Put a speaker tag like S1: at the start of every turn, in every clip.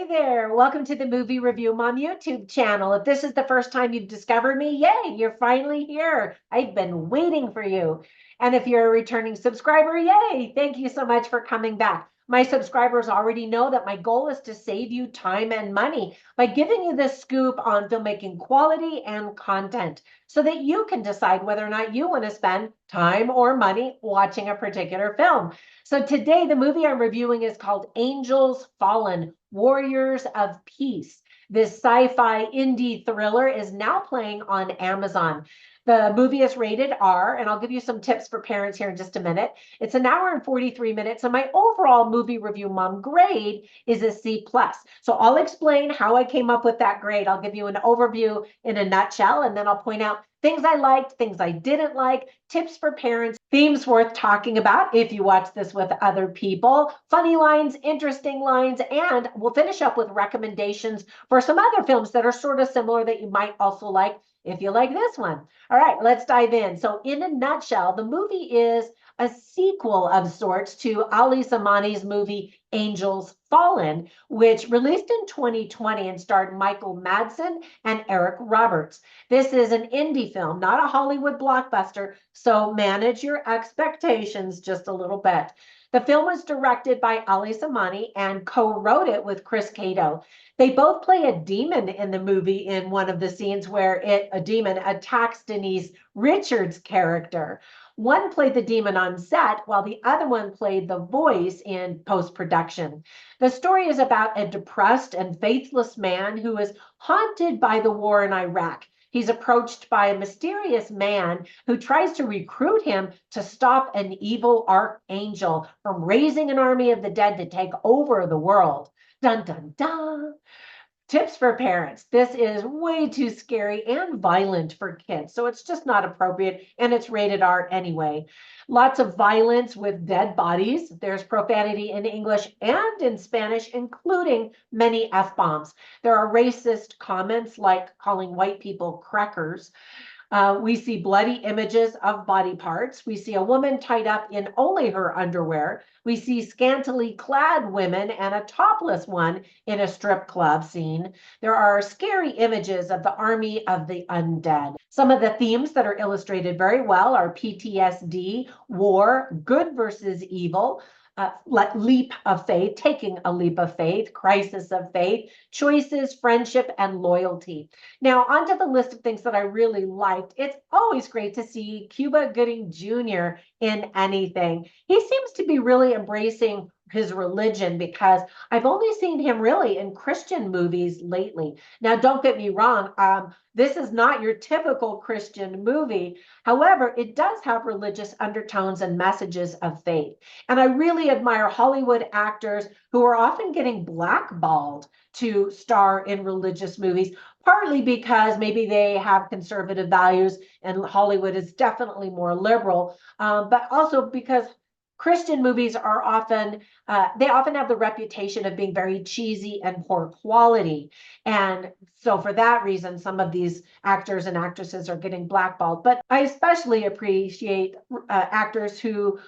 S1: Hey there, welcome to the Movie Review Mom YouTube channel. If this is the first time you've discovered me, yay, you're finally here. I've been waiting for you. And if you're a returning subscriber, yay, thank you so much for coming back. My subscribers already know that my goal is to save you time and money by giving you this scoop on filmmaking quality and content so that you can decide whether or not you want to spend time or money watching a particular film. So today, the movie I'm reviewing is called Angels Fallen, Warriors of Peace. This sci-fi indie thriller is now playing on Amazon. The movie is rated R, and I'll give you some tips for parents here in just a minute. It's an hour and 43 minutes, and my overall movie review mom grade is a C+. So I'll explain how I came up with that grade. I'll give you an overview in a nutshell, and then I'll point out things I liked, things I didn't like, tips for parents, themes worth talking about if you watch this with other people, funny lines, interesting lines, and we'll finish up with recommendations for some other films that are sort of similar that you might also like if you like this one. All right, let's dive in. So in a nutshell, the movie is a sequel of sorts to Ali Zamani's movie Angels Fallen, which released in 2020 and starred Michael Madsen and Eric Roberts. This is an indie film, not a Hollywood blockbuster, so manage your expectations just a little bit. The film was directed by Ali Zamani and co-wrote it with Chris Cato. They both play a demon in the movie in one of the scenes where a demon attacks Denise Richards' character. One played the demon on set, while the other one played the voice in post-production. The story is about a depressed and faithless man who is haunted by the war in Iraq. He's approached by a mysterious man who tries to recruit him to stop an evil archangel from raising an army of the dead to take over the world. Dun, dun, dun. Tips for parents. This is way too scary and violent for kids, so it's just not appropriate, and it's rated R anyway. Lots of violence with dead bodies. There's profanity in English and in Spanish, including many F-bombs. There are racist comments like calling white people crackers. We see bloody images of body parts. We see a woman tied up in only her underwear. We see scantily clad women and a topless one in a strip club scene. There are scary images of the army of the undead. Some of the themes that are illustrated very well are PTSD, war, good versus evil, leap of faith, taking a leap of faith, crisis of faith, choices, friendship, and loyalty. Now, onto the list of things that I really liked. It's always great to see Cuba Gooding Jr. in anything. He seems to be really embracing his religion because I've only seen him really in Christian movies lately. Now, don't get me wrong. This is not your typical Christian movie. However, it does have religious undertones and messages of faith. And I really admire Hollywood actors who are often getting blackballed to star in religious movies, partly because maybe they have conservative values and Hollywood is definitely more liberal, but also because Christian movies are often, they often have the reputation of being very cheesy and poor quality. And so for that reason, some of these actors and actresses are getting blackballed. But I especially appreciate actors who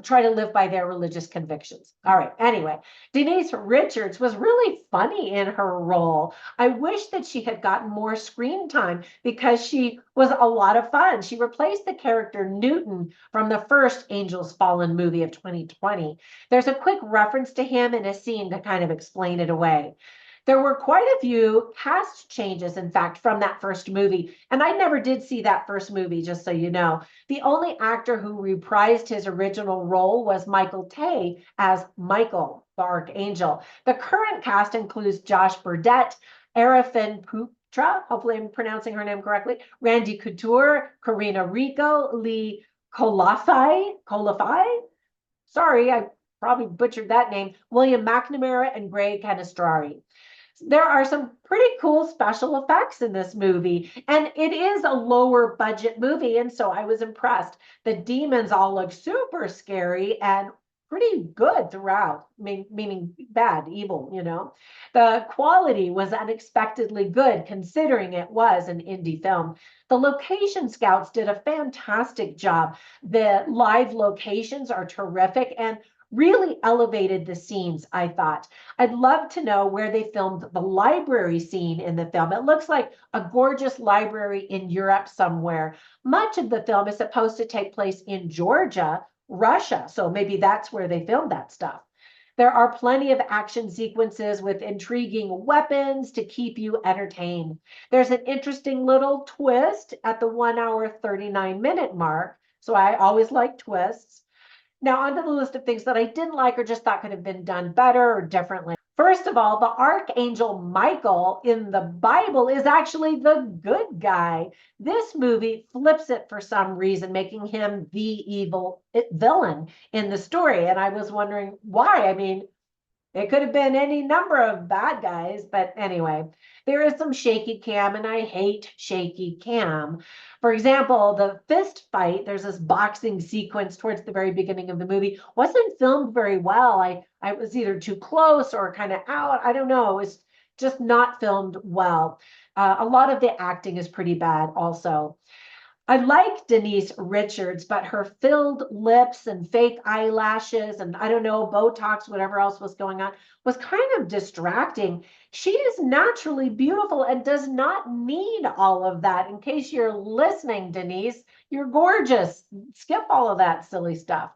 S1: try to live by their religious convictions. All right, anyway, Denise Richards was really funny in her role. I wish that she had gotten more screen time because she was a lot of fun. She replaced the character Newton from the first Angels Fallen movie of 2020. There's a quick reference to him in a scene to kind of explain it away. There were quite a few cast changes, in fact, from that first movie. And I never did see that first movie, just so you know. The only actor who reprised his original role was Michael Tay as Michael, the Archangel. The current cast includes Josh Burdett, Arifin Putra, hopefully I'm pronouncing her name correctly, Randy Couture, Karina Rico, Lee Colafai, sorry, I probably butchered that name, William McNamara, and Greg Canestrari. There are some pretty cool special effects in this movie, and it is a lower budget movie, and so I was impressed. The demons all look super scary and pretty good throughout, meaning bad, evil, you know. The quality was unexpectedly good considering it was an indie film. The location scouts did a fantastic job. The live locations are terrific, and really elevated the scenes, I thought. I'd love to know where they filmed the library scene in the film. It looks like a gorgeous library in Europe somewhere. Much of the film is supposed to take place in Georgia, Russia. So maybe that's where they filmed that stuff. There are plenty of action sequences with intriguing weapons to keep you entertained. There's an interesting little twist at the 1 hour, 39-minute mark. So I always like twists. Now, onto the list of things that I didn't like or just thought could have been done better or differently. First of all, the archangel Michael in the Bible is actually the good guy. This movie flips it for some reason, making him the evil villain in the story. And I was wondering why. I mean, it could have been any number of bad guys, but anyway, there is some shaky cam, and I hate shaky cam. For example, the fist fight, there's this boxing sequence towards the very beginning of the movie, wasn't filmed very well. I was either too close or kind of out. I don't know. It was just not filmed well. A lot of the acting is pretty bad also. I like Denise Richards, but her filled lips and fake eyelashes and I don't know, Botox, whatever else was going on, was kind of distracting. She is naturally beautiful and does not need all of that. In case you're listening, Denise, you're gorgeous. Skip all of that silly stuff.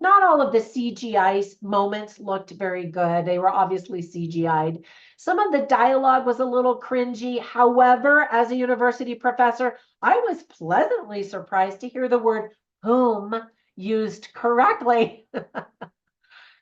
S1: Not all of the CGI moments looked very good. They were obviously CGI'd. Some of the dialogue was a little cringy. However, as a university professor, I was pleasantly surprised to hear the word whom used correctly.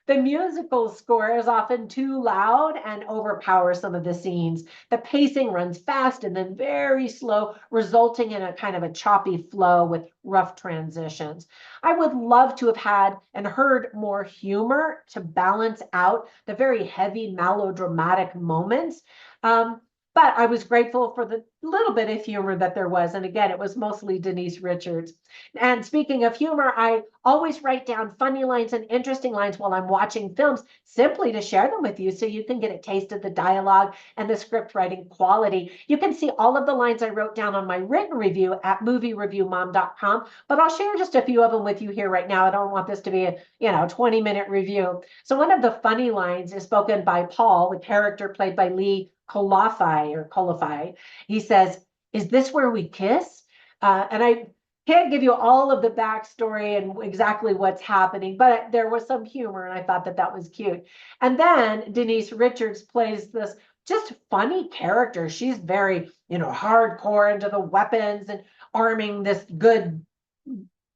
S1: The musical score is often too loud and overpowers some of the scenes. The pacing runs fast and then very slow, resulting in a kind of a choppy flow with rough transitions. I would love to have had and heard more humor to balance out the very heavy melodramatic moments. But I was grateful for the little bit of humor that there was. And again, it was mostly Denise Richards. And speaking of humor, I always write down funny lines and interesting lines while I'm watching films simply to share them with you so you can get a taste of the dialogue and the script writing quality. You can see all of the lines I wrote down on my written review at moviereviewmom.com, but I'll share just a few of them with you here right now. I don't want this to be a 20-minute review. So one of the funny lines is spoken by Paul, the character played by Lee Colafai. He says, "Is this where we kiss?" And I can't give you all of the backstory and exactly what's happening, but there was some humor, and I thought that that was cute. And then Denise Richards plays this just funny character. She's very, hardcore into the weapons and arming this good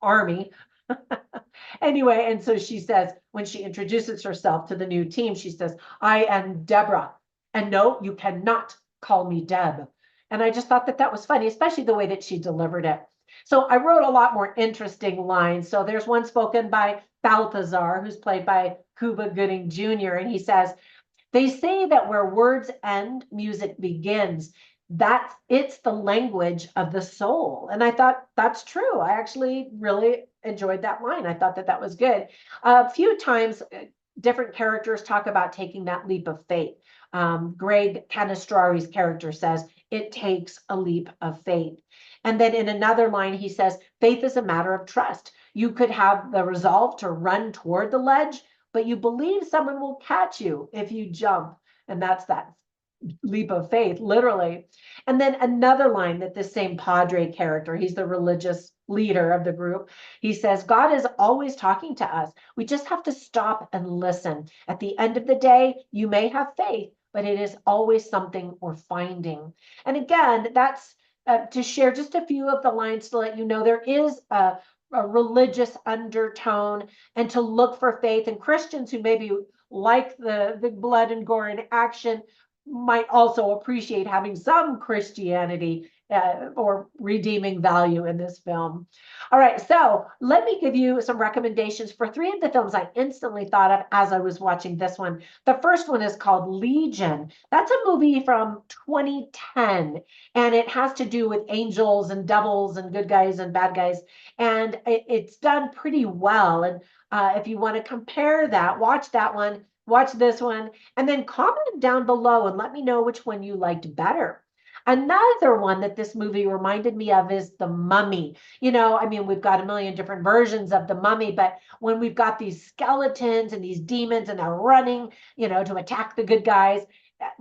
S1: army. Anyway, and so she says, when she introduces herself to the new team, she says, "I am Deborah. And no, you cannot call me Deb." And I just thought that that was funny, especially the way that she delivered it. So I wrote a lot more interesting lines. So there's one spoken by Balthazar, who's played by Cuba Gooding Jr. And he says, "They say that where words end, music begins. It's the language of the soul." And I thought that's true. I actually really enjoyed that line. I thought that that was good. A few times, different characters talk about taking that leap of faith. Greg Canastrari's character says, "It takes a leap of faith." And then in another line, he says, "Faith is a matter of trust. You could have the resolve to run toward the ledge, but you believe someone will catch you if you jump." And that's that leap of faith, literally. And then another line that this same Padre character, he's the religious leader of the group, he says, "God is always talking to us. We just have to stop and listen. At the end of the day, you may have faith, but it is always something we're finding." And again, that's to share just a few of the lines to let you know there is a religious undertone and to look for faith. And Christians who maybe like the blood and gore and action might also appreciate having some Christianity or redeeming value in this film. All right, so let me give you some recommendations for three of the films I instantly thought of as I was watching this one. The first one is called Legion. That's a movie from 2010, and it has to do with angels and devils and good guys and bad guys, and it's done pretty well. And if you want to compare that, watch that one, watch this one, and then comment down below and let me know which one you liked better. Another one that this movie reminded me of is The Mummy. I mean, we've got a million different versions of The Mummy, but when we've got these skeletons and these demons and they're running, to attack the good guys,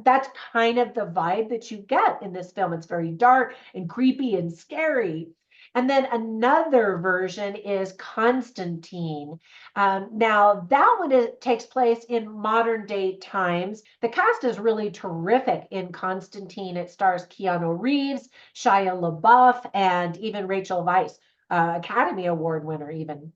S1: that's kind of the vibe that you get in this film. It's very dark and creepy and scary. And then another version is Constantine. Now, that one takes place in modern day times. The cast is really terrific in Constantine. It stars Keanu Reeves, Shia LaBeouf, and even Rachel Weisz, Academy Award winner, even.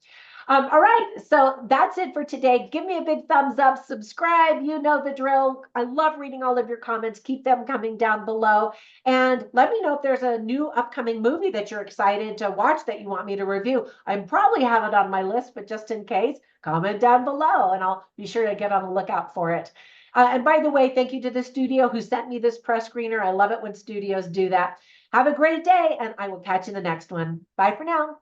S1: All right, so that's it for today. Give me a big thumbs up, subscribe. You know the drill. I love reading all of your comments. Keep them coming down below. And let me know if there's a new upcoming movie that you're excited to watch that you want me to review. I probably have it on my list, but just in case, comment down below and I'll be sure to get on the lookout for it. And by the way, thank you to the studio who sent me this press screener. I love it when studios do that. Have a great day, and I will catch you in the next one. Bye for now.